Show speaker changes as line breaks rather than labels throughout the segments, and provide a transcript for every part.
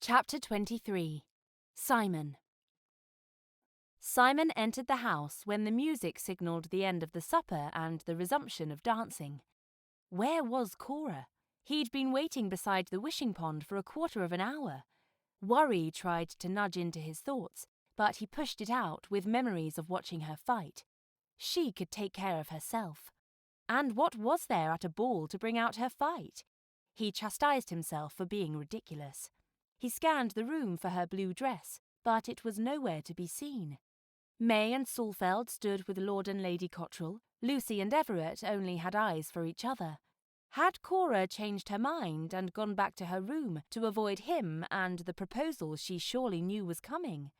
Chapter 23. Simon. Simon entered the house when the music signalled the end of the supper and the resumption of dancing. Where was Cora? He'd been waiting beside the wishing pond for a quarter of an hour. Worry tried to nudge into his thoughts, but he pushed it out with memories of watching her fight. She could take care of herself. And what was there at a ball to bring out her fight? He chastised himself for being ridiculous. He scanned the room for her blue dress, but it was nowhere to be seen. May and Salfeld stood with Lord and Lady Cotterell. Lucy and Everett only had eyes for each other. Had Cora changed her mind and gone back to her room to avoid him and the proposal she surely knew was coming?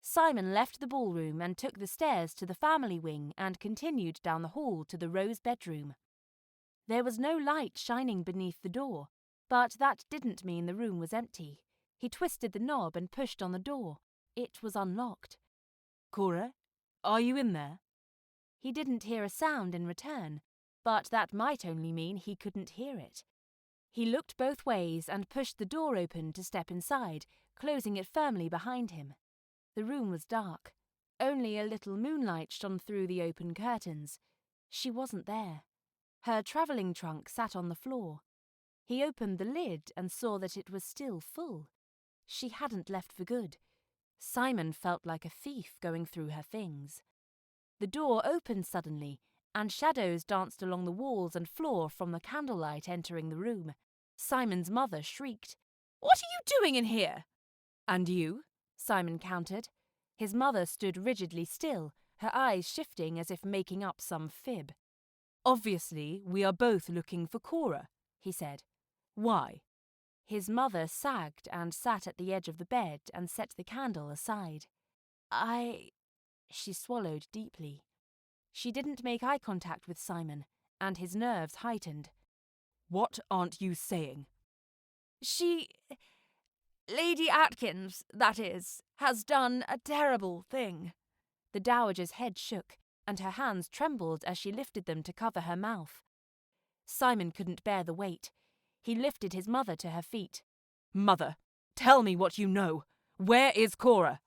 Simon left the ballroom and took the stairs to the family wing and continued down the hall to the Rose bedroom. There was no light shining beneath the door, but that didn't mean the room was empty. He twisted the knob and pushed on the door. It was unlocked.
"Cora, are you in there?"
He didn't hear a sound in return, but that might only mean he couldn't hear it. He looked both ways and pushed the door open to step inside, closing it firmly behind him. The room was dark. Only a little moonlight shone through the open curtains. She wasn't there. Her travelling trunk sat on the floor. He opened the lid and saw that it was still full. She hadn't left for good. Simon felt like a thief going through her things. The door opened suddenly, and shadows danced along the walls and floor from the candlelight entering the room. Simon's mother shrieked.
"What are you doing in here?"
"And you?" Simon countered. His mother stood rigidly still, her eyes shifting as if making up some fib.
"Obviously, we are both looking for Cora," he said. "Why?"
His mother sagged and sat at the edge of the bed and set the candle aside. She swallowed deeply. She didn't make eye contact with Simon, and his nerves heightened.
"What aren't you saying?"
Lady Atkins, that is, has done a terrible thing." The dowager's head shook, and her hands trembled as she lifted them to cover her mouth. Simon couldn't bear the weight. He lifted his mother to her feet.
"Mother, tell me what you know. Where is Cora?"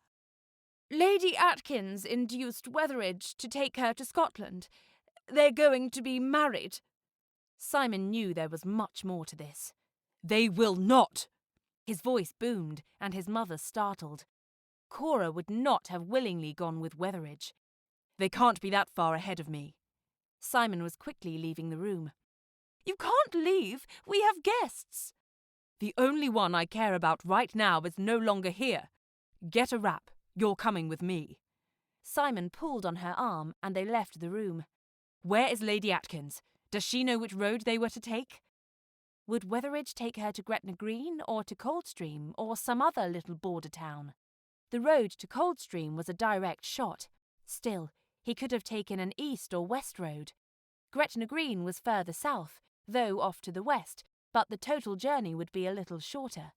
"Lady Atkins induced Wetheridge to take her to Scotland. They're going to be married." Simon knew there was much more to this.
"They will not!"
His voice boomed, and his mother startled. Cora would not have willingly gone with Wetheridge.
"They can't be that far ahead of me."
Simon was quickly leaving the room. "You can't leave. We have guests."
"The only one I care about right now is no longer here. Get a wrap. You're coming with me."
Simon pulled on her arm, and they left the room.
"Where is Lady Atkins? Does she know which road they were to take?"
Would Wetheridge take her to Gretna Green or to Coldstream or some other little border town? The road to Coldstream was a direct shot. Still, he could have taken an east or west road. Gretna Green was further south, though off to the west, but the total journey would be a little shorter.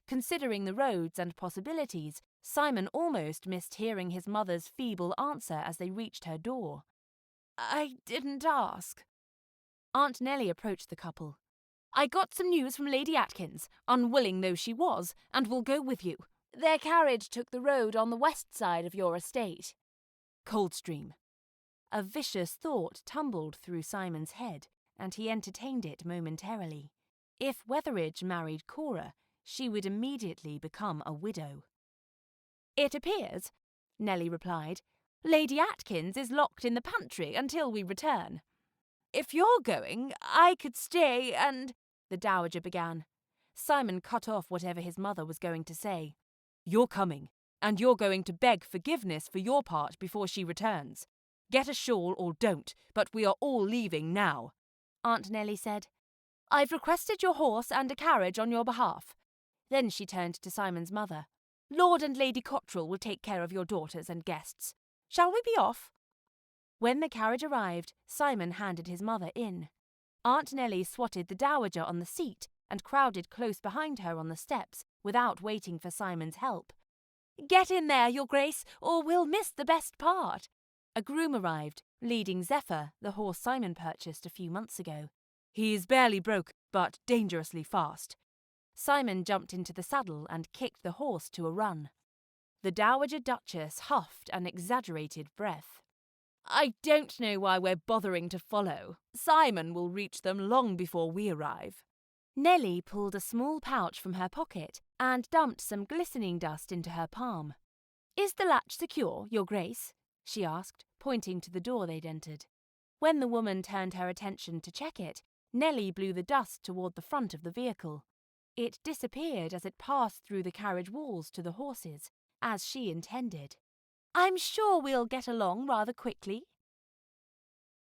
Considering the roads and possibilities, Simon almost missed hearing his mother's feeble answer as they reached her door. "I didn't ask." Aunt Nellie approached the couple. "I got some news from Lady Atkins, unwilling though she was, and will go with you. Their carriage took the road on the west side of your estate."
Coldstream.
A vicious thought tumbled through Simon's head, and he entertained it momentarily. If Wetheridge married Cora, she would immediately become a widow. "It appears," Nellie replied, "Lady Atkins is locked in the pantry until we return." "If you're going, I could stay and—" the dowager began. Simon cut off whatever his mother was going to say.
"You're coming, and you're going to beg forgiveness for your part before she returns. Get a shawl or don't, but we are all leaving now,"
Aunt Nellie said. "I've requested your horse and a carriage on your behalf." Then she turned to Simon's mother. "Lord and Lady Cotterell will take care of your daughters and guests. Shall we be off?" When the carriage arrived, Simon handed his mother in. Aunt Nellie swatted the dowager on the seat and crowded close behind her on the steps without waiting for Simon's help. "Get in there, Your Grace, or we'll miss the best part." A groom arrived, leading Zephyr, the horse Simon purchased a few months ago.
"He's barely broke, but dangerously fast."
Simon jumped into the saddle and kicked the horse to a run. The Dowager Duchess huffed an exaggerated breath.
I don't know why we're bothering to follow. Simon will reach them long before we arrive.
Nellie pulled a small pouch from her pocket and dumped some glistening dust into her palm. Is the latch secure, Your Grace? She asked, pointing to the door they'd entered. When the woman turned her attention to check it, Nellie blew the dust toward the front of the vehicle. It disappeared as it passed through the carriage walls to the horses, as she intended. I'm sure we'll get along rather quickly,